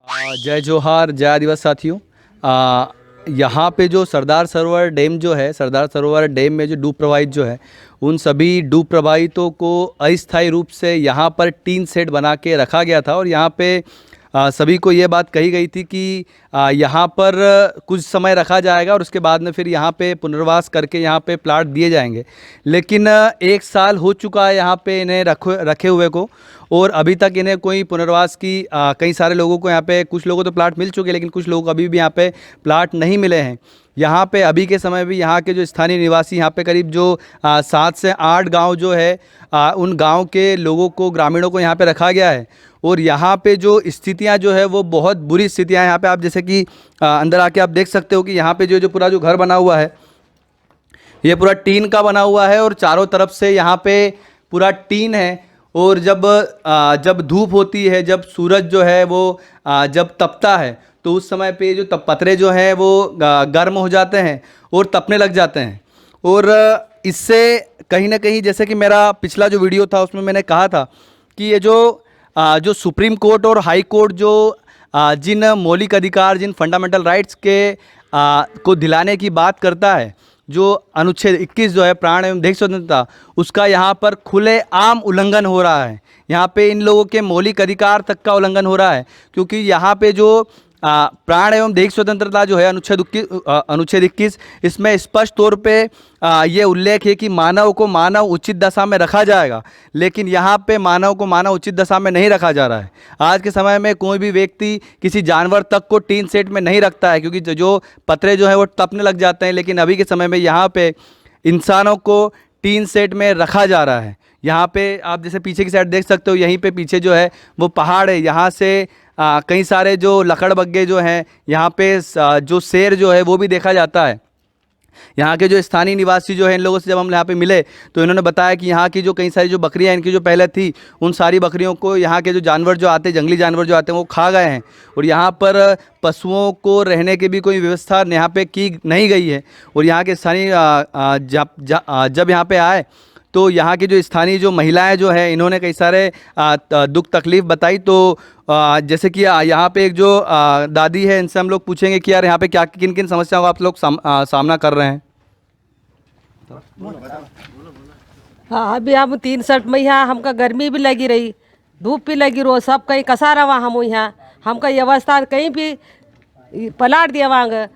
जय जोहार, जय आदिवासी साथियों। यहाँ पे जो सरदार सरोवर डैम जो है, सरदार सरोवर डैम में जो डूब प्रवाहित जो है, उन सभी डूब प्रवाहितों को अस्थायी रूप से यहाँ पर टीन शेड बना के रखा गया था। और यहाँ पे सभी को ये बात कही गई थी कि यहाँ पर कुछ समय रखा जाएगा और उसके बाद में फिर यहाँ पे पुनर्वास करके यहाँ पे प्लाट दिए जाएंगे। लेकिन 1 साल हो चुका है यहाँ पे इन्हें रखे हुए को, और अभी तक इन्हें कोई पुनर्वास की कई सारे लोगों को यहाँ पे, कुछ लोगों को तो प्लाट मिल चुके हैं लेकिन कुछ लोगों को अभी भी यहाँ पे प्लाट नहीं मिले हैं। यहाँ पे अभी के समय भी यहाँ के जो स्थानीय निवासी, यहाँ पे करीब जो 7 से 8 गांव जो है, उन गांव के लोगों को, ग्रामीणों को यहाँ पे रखा गया है। और यहाँ पे जो स्थितियाँ जो है वो बहुत बुरी स्थितियाँ हैं। यहाँ पे आप जैसे कि अंदर आके आप देख सकते हो कि यहाँ पे जो पूरा जो घर बना हुआ है, ये पूरा टीन का बना हुआ है और चारों तरफ से यहाँ पे पूरा टीन है। और जब धूप होती है, जब सूरज जो है वो जब तपता है, तो उस समय पे जो पतरे जो हैं वो गर्म हो जाते हैं और तपने लग जाते हैं। और इससे कहीं ना कहीं, जैसे कि मेरा पिछला जो वीडियो था उसमें मैंने कहा था कि ये जो सुप्रीम कोर्ट और हाई कोर्ट जो जिन मौलिक अधिकार, जिन फंडामेंटल राइट्स के को दिलाने की बात करता है, जो अनुच्छेद 21 जो है प्राण एवं देह स्वतंत्रता, उसका यहाँ पर खुले आम उल्लंघन हो रहा है। यहाँ पे इन लोगों के मौलिक अधिकार तक का उल्लंघन हो रहा है, क्योंकि यहाँ पे जो प्राण एवं देह स्वतंत्रता जो है अनुच्छेद 21, इसमें स्पष्ट तौर पे ये उल्लेख है कि मानव को मानव उचित दशा में रखा जाएगा। लेकिन यहाँ पे मानव को मानव उचित दशा में नहीं रखा जा रहा है। आज के समय में कोई भी व्यक्ति किसी जानवर तक को टीन सेट में नहीं रखता है, क्योंकि जो पतरे जो है वो तपने लग जाते हैं। लेकिन अभी के समय में यहाँ पे इंसानों को टीन सेट में रखा जा रहा है। यहाँ पे आप जैसे पीछे की साइड देख सकते हो, यहीं पे पीछे जो है वो पहाड़ है। यहाँ से कई सारे जो लकड़बग्गे जो हैं, यहाँ पे जो शेर जो है वो भी देखा जाता है। यहाँ के जो स्थानीय निवासी जो है, इन लोगों से जब हम यहाँ पे मिले तो इन्होंने बताया कि यहाँ की जो कई सारी जो बकरियाँ इनकी जो पहले थी, उन सारी बकरियों को यहाँ के जो जानवर जो आते हैं, जंगली जानवर जो आते हैं, वो खा गए हैं। और यहाँ पर पशुओं को रहने की भी कोई व्यवस्था यहाँ पे की नहीं गई है। और यहाँ के स्थानीय जब यहाँ पे आए तो यहाँ की जो स्थानीय जो महिलाएं जो है, इन्होंने कई सारे दुख तकलीफ़ बताई। तो जैसे कि यहाँ पे एक जो दादी है, इनसे हम लोग पूछेंगे कि यार यहाँ पे क्या, किन किन समस्याओं का आप लोग सामना कर रहे हैं। हाँ, अभी हम 3 शर्ट में यहाँ हमका गर्मी भी लगी रही, धूप भी लगी रो, सब कहीं कसा रहा हम यहाँ। हमका व्यवस्था कहीं भी पलाट देवांग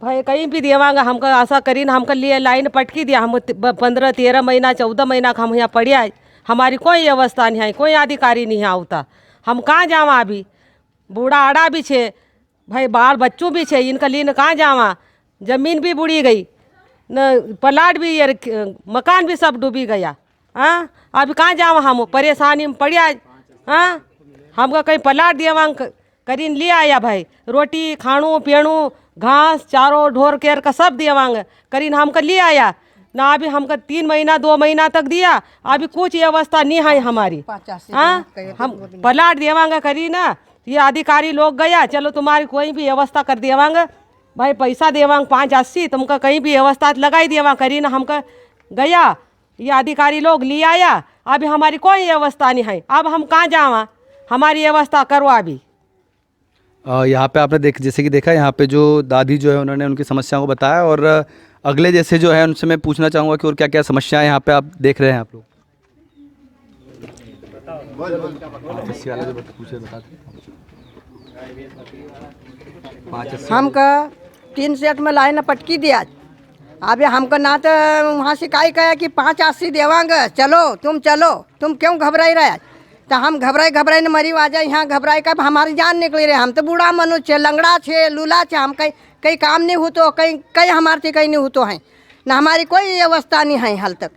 भाई, कहीं भी देवांग, हमका आशा करी ना, हमका लिए लाइन पटकी दिया। हम 15-13 महीना 14 महीना का हम यहाँ पढ़िया, हमारी कोई व्यवस्था नहीं है, कोई अधिकारी नहीं है आवता। हम कहाँ जावा, अभी बूढ़ा आड़ा भी छे भाई, बाल बच्चों भी छे, इनका लिए कहाँ जावा। जमीन भी बुड़ी गई न, प्लाट भी, मकान भी सब डूबी गया। हाँ, अभी कहाँ जावा, हम परेशानी में पड़िया। हाँ, हमका कहीं प्लाट देवांग करीन ले आया भाई, रोटी खाणू पीणू घास चारों ढोर केर का सब देवांग करीन हमका ले आया ना। अभी हमका 3 महीना 2 महीना तक दिया, अभी कुछ व्यवस्था नहीं है हमारी। हाँ, हम प्लाट देवांग करी ना, ये अधिकारी लोग गया, चलो तुम्हारी कोई भी व्यवस्था कर देवांग भाई, पैसा देवांग 5-80, तुमका कहीं भी व्यवस्था लगाई देवा करी ना। हमका गया, ये अधिकारी लोग ले आया, अभी हमारी कोई व्यवस्था नहीं है। अब हम कहाँ जावा, हमारी व्यवस्था करो अभी। यहाँ पे आपने जैसे कि देखा, यहाँ पे जो दादी जो है उन्होंने उनकी समस्याओं को बताया। और अगले जैसे जो है उनसे मैं पूछना चाहूँगा कि और क्या क्या समस्याएं यहाँ पे आप देख रहे हैं आप लोग। हमका 3 सेट में लाइन पटकी दिया। अभी हमको ना तो वहाँ से काई कहा कि 5-80 देवांग, चलो तुम क्यों घबराई रहे। तो हम घबराई न मरी आ जाए। यहाँ घबराई का हमारी जान निकली रहे। हम तो बूढ़ा मनुष्य छे, लंगड़ा छे, लूला छे, हम कहीं काम नहीं हो तो कहीं हमारे से कहीं नहीं हो तो हैं ना, हमारी कोई व्यवस्था नहीं है हाल तक।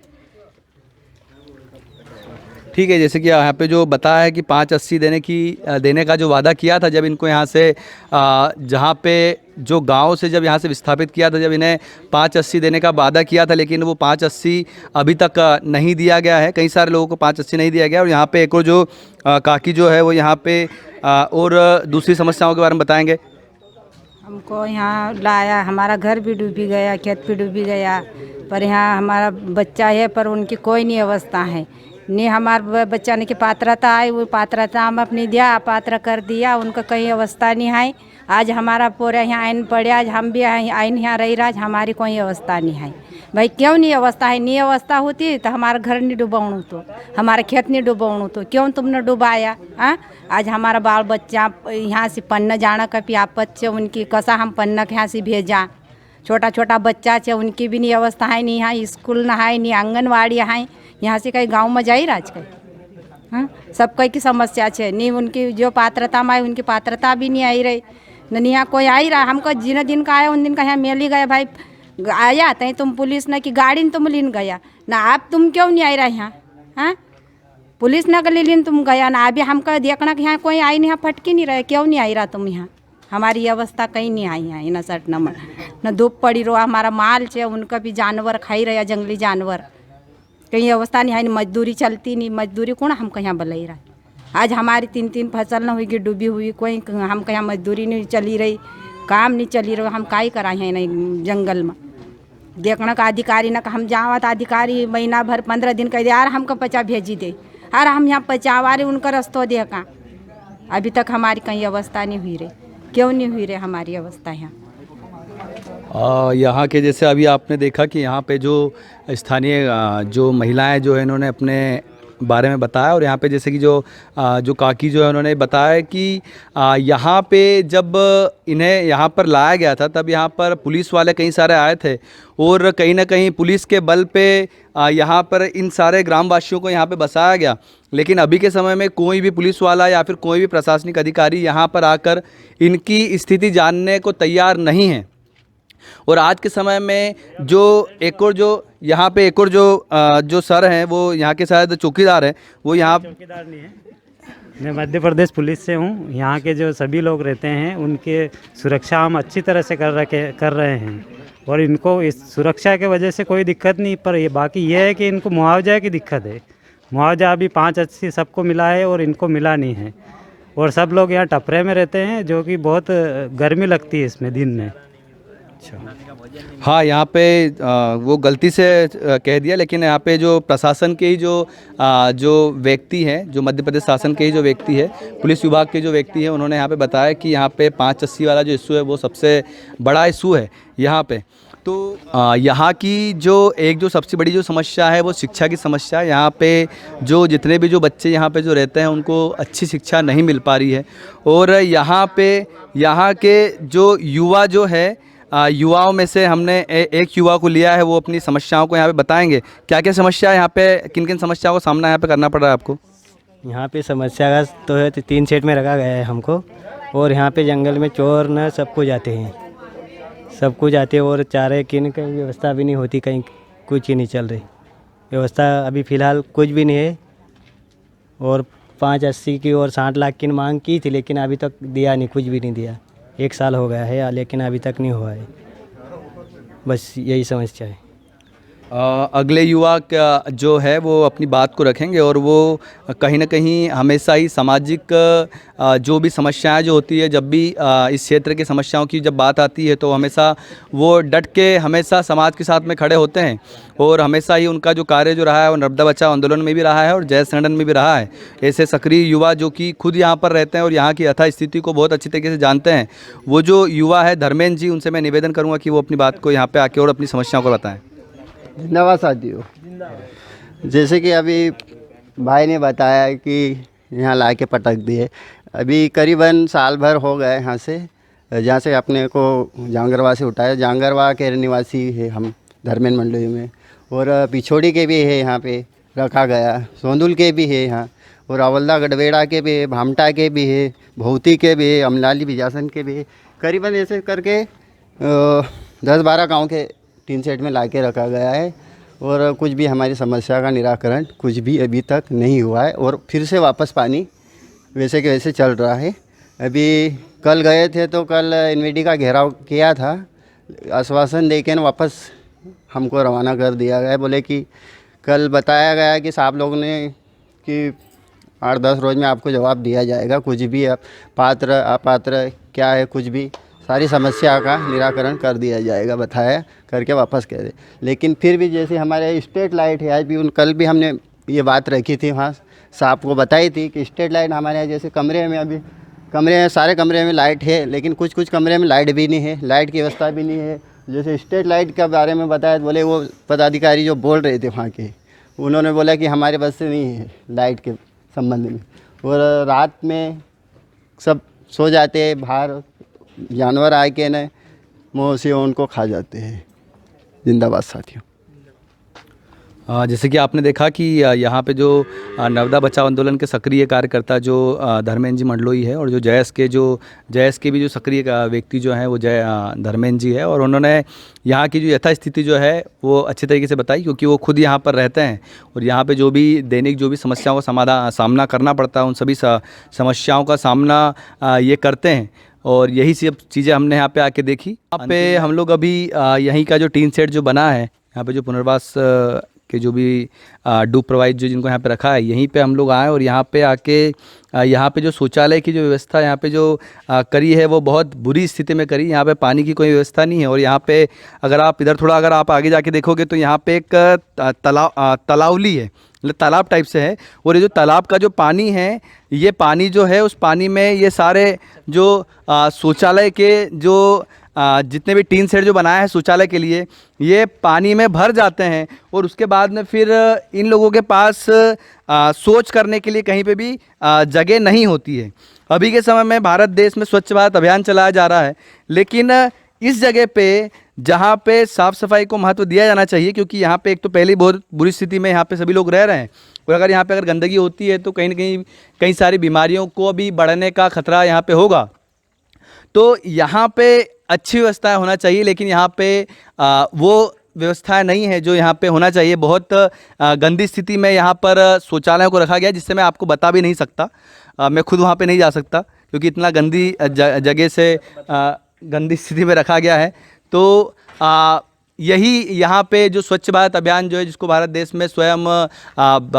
ठीक है, जैसे कि यहाँ पे जो बताया है कि 5-80 देने का जो वादा किया था, जब इनको यहाँ से जहाँ पे जो गांव से जब यहाँ से विस्थापित किया था, जब इन्हें 5-80 देने का वादा किया था, लेकिन वो 5-80 अभी तक नहीं दिया गया है। कई सारे लोगों को 5-80 नहीं दिया गया। और यहाँ पे एक और जो काकी जो है वो यहाँ पे और दूसरी समस्याओं के बारे में बताएंगे। हमको यहाँ लाया, हमारा घर भी डूबी गया, खेत भी डूबी गया, पर यहाँ हमारा बच्चा है पर उनकी कोई नहीं व्यवस्था है। नहीं हमारे बच्चा ने की पात्रता आई, वो पात्रता हम अपनी दिया, पात्र कर दिया, उनका कहीं अवस्था नहीं है। आज हमारा पूरा यहाँ आइन पड़े, आज हम भी आइन यहाँ रही राज, हमारी कोई अवस्था नहीं है। भाई क्यों नहीं अवस्था है? नहीं अवस्था होती तो हमारा घर नहीं डुबाऊँ, तो हमारे खेत नहीं डुबाऊँ, तो क्यों तुमने डुबाया? हाँ, आज हमारा बाल बच्चा यहाँ से पन्ना जाना कभी आपत से उनकी कसा हम पन्ना के यहाँ से भेजा, छोटा छोटा बच्चा है उनकी भी नहीं अवस्था है, नहीं यहाँ स्कूल ना है, नहीं आंगनवाड़ी है, यहाँ से कहीं गांव में जाई राज कहीं। हाँ, सब कई की समस्या है, नहीं उनकी जो पात्रता में आई उनकी पात्रता भी नहीं आई रही, न यहाँ कोई आई रहा। हमको जिन दिन का आया उन दिन का यहाँ मेल ही गया, भाई आया तहीं तुम पुलिस न की गाड़ी तुम लीन गया ना, आप तुम क्यों नहीं आई रहा यहाँ? हाँ, पुलिस न के लीन तुम गया ना, अभी हमको देखना कि यहाँ कोई आई नहीं, यहाँ फटकी नहीं रहे, क्यों नहीं आई रहा तुम यहाँ? हमारी अवस्था कहीं नहीं आई है, न सट न धूप पड़ी रो, हमारा माल है उनका भी जानवर खाई रहा, जंगली जानवर, कहीं अवस्था नहीं है, मजदूरी चलती नहीं, मजदूरी कौन हम कहीं बुलाई रहा। आज हमारी 3 फसल न हुई डूबी हुई, कोई हम कहीं मजदूरी नहीं चली रही, काम नहीं चली रही, हम काई कराए हैं नहीं जंगल में देखना का अधिकारी ना, हम जावा तो अधिकारी महीना भर 15 दिन कह दे यार हमको 50 भेजी दे, अरे हम यहाँ 50 वारे उनका रस्तों देखा, अभी तक हमारी कहीं अवस्था नहीं हुई रही। क्यों नहीं हुई रही हमारी अवस्था यहाँ? यहाँ के जैसे अभी आपने देखा कि यहाँ पे जो स्थानीय जो महिलाएं जो है इन्होंने अपने बारे में बताया, और यहाँ पे जैसे कि जो काकी जो है उन्होंने बताया कि यहाँ पे जब इन्हें यहाँ पर लाया गया था तब यहाँ पर पुलिस वाले कई सारे आए थे, और कहीं ना कहीं पुलिस के बल पे यहाँ पर इन सारे ग्रामवासियों को यहाँ पे बसाया गया। लेकिन अभी के समय में कोई भी पुलिस वाला या फिर कोई भी प्रशासनिक अधिकारी यहाँ पर आकर इनकी स्थिति जानने को तैयार नहीं है। और आज के समय में जो एक और जो यहाँ पे एक और जो सर हैं वो यहाँ के शायद चौकीदार हैं, वो यहाँ चौकीदार नहीं है, मैं मध्य प्रदेश पुलिस से हूँ। यहाँ के जो सभी लोग रहते हैं उनके सुरक्षा हम अच्छी तरह से कर रहे हैं, और इनको इस सुरक्षा के वजह से कोई दिक्कत नहीं। पर ये बाकी ये है कि इनको मुआवजा की दिक्कत है। मुआवजा अभी 580 सबको मिला है और इनको मिला नहीं है, और सब लोग यहाँ टपरे में रहते हैं, जो कि बहुत गर्मी लगती है इसमें दिन में। हाँ, यहाँ पे वो गलती से कह दिया, लेकिन यहाँ पे जो प्रशासन के ही जो व्यक्ति हैं, जो मध्य प्रदेश शासन के ही जो व्यक्ति है, पुलिस विभाग के जो व्यक्ति हैं, उन्होंने यहाँ पे बताया कि यहाँ पे 580 वाला जो इशू है वो सबसे बड़ा इशू है यहाँ पे। तो यहाँ की जो सबसे बड़ी जो समस्या है वो शिक्षा की समस्या है। यहाँ पे जो जितने भी जो बच्चे यहाँ पे जो रहते हैं उनको अच्छी शिक्षा नहीं मिल पा रही है, और यहाँ के जो युवा जो है युवाओं में से हमने एक युवा को लिया है, वो अपनी समस्याओं को यहाँ पे बताएंगे। क्या क्या समस्या है यहाँ पे, किन किन समस्याओं का सामना यहाँ पे करना पड़ रहा है आपको? यहाँ पे समस्या का तो है 3 सेट में रखा गया है हमको, और यहाँ पे जंगल में चोर न सब कुछ आते हैं, सब कुछ आते हैं, और चारे की कहीं व्यवस्था भी नहीं होती, कहीं कुछ ही नहीं चल रही व्यवस्था अभी फ़िलहाल कुछ भी नहीं है। और 580 की और 60 लाख की मांग की थी, लेकिन अभी तक दिया नहीं, कुछ भी नहीं दिया। 1 साल हो गया है लेकिन अभी तक नहीं हुआ है, बस यही समस्या है। अगले युवा का जो है वो अपनी बात को रखेंगे, और वो कहीं ना कहीं हमेशा ही सामाजिक जो भी समस्याएं जो होती है, जब भी इस क्षेत्र की समस्याओं की जब बात आती है तो हमेशा वो डट के हमेशा समाज के साथ में खड़े होते हैं, और हमेशा ही उनका जो कार्य जो रहा है वो नर्मदा बचाओ आंदोलन में भी रहा है और जय संगठन में भी रहा है। ऐसे सक्रिय युवा जो कि खुद यहाँ पर रहते हैं और यहाँ की यथा स्थिति को बहुत अच्छी तरीके से जानते हैं, वो जो युवा है धर्मेंद्र जी, उनसे मैं निवेदन करूँगा कि वो अपनी बात को यहाँ पर आके और अपनी समस्याओं को बताएँ। धन्यवाद साथियों। जैसे कि अभी भाई ने बताया कि यहाँ ला के पटक दिए, अभी करीबन साल भर हो गए यहाँ से, जहाँ से अपने को जांगरवा से उठाया। जांगरवा के निवासी है हम धर्मेंद्र मंडली में, और पिछोड़ी के भी है यहाँ पे रखा गया, सोंदुल के भी है यहाँ, और अवल्दा गढ़वेड़ा के भी है, भामटा के भी है, भौती के भी है, अमलाली बिजासन के भी है। करीबन ऐसे करके 10-12 गाँव के 3 सेट में ला के रखा गया है, और कुछ भी हमारी समस्या का निराकरण कुछ भी अभी तक नहीं हुआ है, और फिर से वापस पानी वैसे के वैसे चल रहा है। अभी कल गए थे तो कल एनवीडी का घेराव किया था, आश्वासन देके न वापस हमको रवाना कर दिया गया। बोले कि कल बताया गया कि साहब लोगों ने कि 8-10 रोज़ में आपको जवाब दिया जाएगा, कुछ भी आप पात्र अपात्र क्या है कुछ भी सारी समस्या का निराकरण कर दिया जाएगा, बताया करके वापस कह दे। लेकिन फिर भी जैसे हमारे स्ट्रीट लाइट है, आज भी कल भी हमने ये बात रखी थी, वहाँ साहब को बताई थी कि स्ट्रीट लाइट हमारे यहाँ जैसे कमरे में, अभी सारे कमरे में लाइट है, लेकिन कुछ कुछ कमरे में लाइट भी नहीं है, लाइट की व्यवस्था भी नहीं है। जैसे स्ट्रीट लाइट के बारे में बताया तो बोले वो पदाधिकारी जो बोल रहे थे वहाँ के, उन्होंने बोला कि हमारे बस से नहीं है लाइट के संबंध में। और रात में सब सो जाते हैं, बाहर जानवर आके न मुँह से उनको खा जाते हैं। जिंदाबाद साथियों। जैसे कि आपने देखा कि यहाँ पे जो नर्मदा बचाओ आंदोलन के सक्रिय कार्यकर्ता जो धर्मेंद्र जी मंडलोई है, और जो जयस के भी जो सक्रिय व्यक्ति जो हैं वो धर्मेंद्र जी है, और उन्होंने यहाँ की जो यथास्थिति जो है वो अच्छे तरीके से बताई, क्योंकि वो खुद यहाँ पर रहते हैं और यहाँ पे जो भी दैनिक जो भी समस्याओं का सामना करना पड़ता है, उन सभी समस्याओं का सामना ये करते हैं। और यही सब चीज़ें हमने यहाँ पे आके देखी। यहाँ पे हम लोग अभी यहीं का जो टीन सेट जो बना है, यहाँ पे जो पुनर्वास के जो भी डूब प्रभावित जो जिनको यहाँ पे रखा है, यहीं पे हम लोग आए और यहाँ पे आके यहाँ पे जो शौचालय की जो व्यवस्था यहाँ पे जो करी है वो बहुत बुरी स्थिति में करी। यहाँ पे पानी की कोई व्यवस्था नहीं है, और यहाँ पे अगर आप इधर थोड़ा अगर आप आगे जाके देखोगे तो यहाँ पे एक तालावली है, मतलब तालाब टाइप से है, और ये जो तालाब का जो पानी है, ये पानी जो है उस पानी में ये सारे जो शौचालय के जो जितने भी टीन सेट जो बनाया है शौचालय के लिए, ये पानी में भर जाते हैं, और उसके बाद में फिर इन लोगों के पास शौच करने के लिए कहीं पे भी जगह नहीं होती है। अभी के समय में भारत देश में स्वच्छ भारत अभियान चलाया जा रहा है, लेकिन इस जगह पे जहाँ पे साफ़ सफाई को महत्व दिया जाना चाहिए, क्योंकि यहाँ पे एक तो पहले बहुत बुरी स्थिति में यहाँ पे सभी लोग रह रहे हैं, और अगर यहाँ पे अगर गंदगी होती है तो कहीं ना कहीं कई सारी बीमारियों को भी बढ़ने का खतरा यहाँ पे होगा। तो यहाँ पे अच्छी व्यवस्थाएं होना चाहिए, लेकिन यहाँ पे वो व्यवस्थाएं नहीं है जो यहाँ पे होना चाहिए। बहुत गंदी स्थिति में यहाँ पर शौचालयों को रखा गया, जिससे मैं आपको बता भी नहीं सकता। मैं खुद वहाँ पे नहीं जा सकता, क्योंकि इतना गंदी जगह से गंदी स्थिति में रखा गया है। तो यही यहाँ पे जो स्वच्छ भारत अभियान जो है, जिसको भारत देश में स्वयं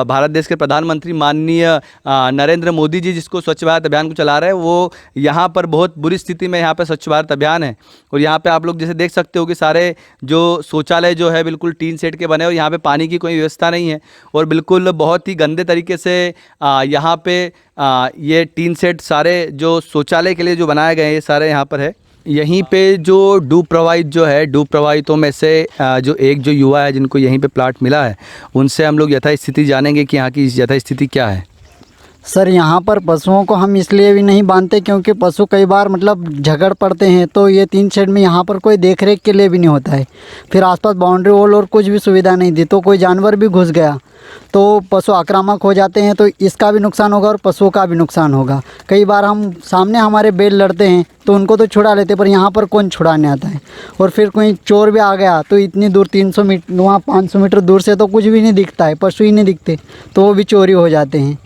भारत देश के प्रधानमंत्री माननीय नरेंद्र मोदी जी जिसको स्वच्छ भारत अभियान को चला रहे हैं, वो यहाँ पर बहुत बुरी स्थिति में यहाँ पे स्वच्छ भारत अभियान है। और यहाँ पे आप लोग जैसे देख सकते हो कि सारे जो शौचालय जो है बिल्कुल टीन सेट के बने, और यहाँ पे पानी की कोई व्यवस्था नहीं है, और बिल्कुल बहुत ही गंदे तरीके से यहाँ पे ये टीन सेट सारे जो शौचालय के लिए जो बनाए गए हैं ये सारे यहाँ पर है। यहीं पे जो डूब प्रभावित जो है, डूब प्रभावितों में से जो एक जो युवा है जिनको यहीं पे प्लाट मिला है, उनसे हम लोग यथास्थिति जानेंगे कि यहाँ की यथास्थिति क्या है। सर यहाँ पर पशुओं को हम इसलिए भी नहीं बांधते क्योंकि पशु कई बार मतलब झगड़ पड़ते हैं, तो ये टीन शेड में यहाँ पर कोई देख रेख के लिए भी नहीं होता है। फिर आसपास बाउंड्री वॉल और कुछ भी सुविधा नहीं दी, तो कोई जानवर भी घुस गया तो पशु आक्रामक हो जाते हैं, तो इसका भी नुकसान होगा और पशुओं का भी नुकसान होगा। कई बार हम सामने हमारे बैल लड़ते हैं तो उनको तो छुड़ा लेते, पर यहाँ पर कौन छुड़ाने आता है। और फिर कोई चोर भी आ गया तो इतनी दूर 300 मीटर वहाँ 500 मीटर दूर से तो कुछ भी नहीं दिखता है, पशु ही नहीं दिखते, तो वो भी चोरी हो जाते हैं।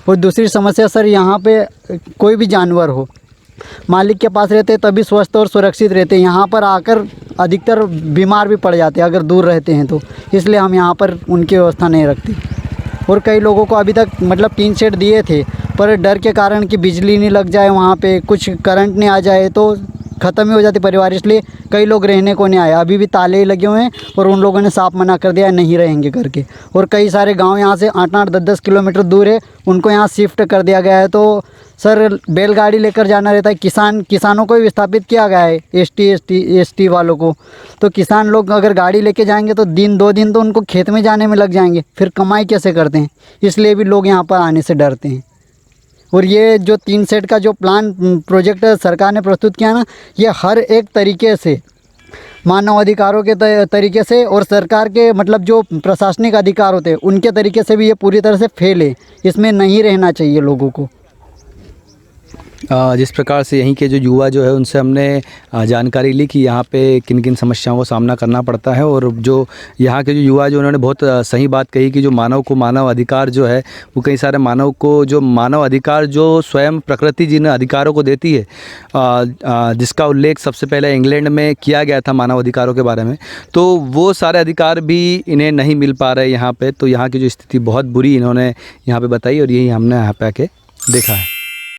और दूसरी समस्या सर, यहाँ पे कोई भी जानवर हो मालिक के पास रहते तभी स्वस्थ और सुरक्षित रहते हैं, यहाँ पर आकर अधिकतर बीमार भी पड़ जाते हैं अगर दूर रहते हैं तो, इसलिए हम यहाँ पर उनकी व्यवस्था नहीं रखते। और कई लोगों को अभी तक मतलब टीन शेड दिए थे, पर डर के कारण कि बिजली नहीं लग जाए, वहाँ पे कुछ करंट नहीं आ जाए तो ख़त्म ही हो जाती परिवार, इसलिए कई लोग रहने को नहीं आए। अभी भी ताले ही लगे हुए हैं और उन लोगों ने साफ मना कर दिया नहीं रहेंगे करके। और कई सारे गांव यहाँ से 8-8, 10-10 किलोमीटर दूर है, उनको यहाँ शिफ्ट कर दिया गया है। तो सर बैलगाड़ी लेकर जाना रहता है, किसानों को भी विस्थापित किया गया है, एसटी वालों को। तो किसान लोग अगर गाड़ी लेके जाएंगे तो 2 दिन तो उनको खेत में जाने में लग जाएंगे, फिर कमाई कैसे करते हैं, इसलिए भी लोग यहाँ पर आने से डरते हैं। और ये जो 3 सेट का जो प्लान प्रोजेक्ट सरकार ने प्रस्तुत किया ना, ये हर एक तरीके से मानव अधिकारों के तरीके से और सरकार के मतलब जो प्रशासनिक अधिकार होते हैं उनके तरीके से भी ये पूरी तरह से फेल है, इसमें नहीं रहना चाहिए लोगों को। जिस प्रकार से यहीं के जो युवा जो है उनसे हमने जानकारी ली कि यहाँ पे किन किन समस्याओं का सामना करना पड़ता है, और जो यहाँ के जो युवा जो उन्होंने बहुत सही बात कही कि जो मानव को मानव अधिकार जो है वो कई सारे मानव को जो मानव अधिकार जो स्वयं प्रकृति जिन अधिकारों को देती है, जिसका उल्लेख सबसे पहले इंग्लैंड में किया गया था मानव अधिकारों के बारे में, तो वो सारे अधिकार भी इन्हें नहीं मिल पा रहे यहाँ पर। तो यहाँ की जो स्थिति बहुत बुरी इन्होंने यहाँ पर बताई और यही हमने यहाँ पे आके देखा है।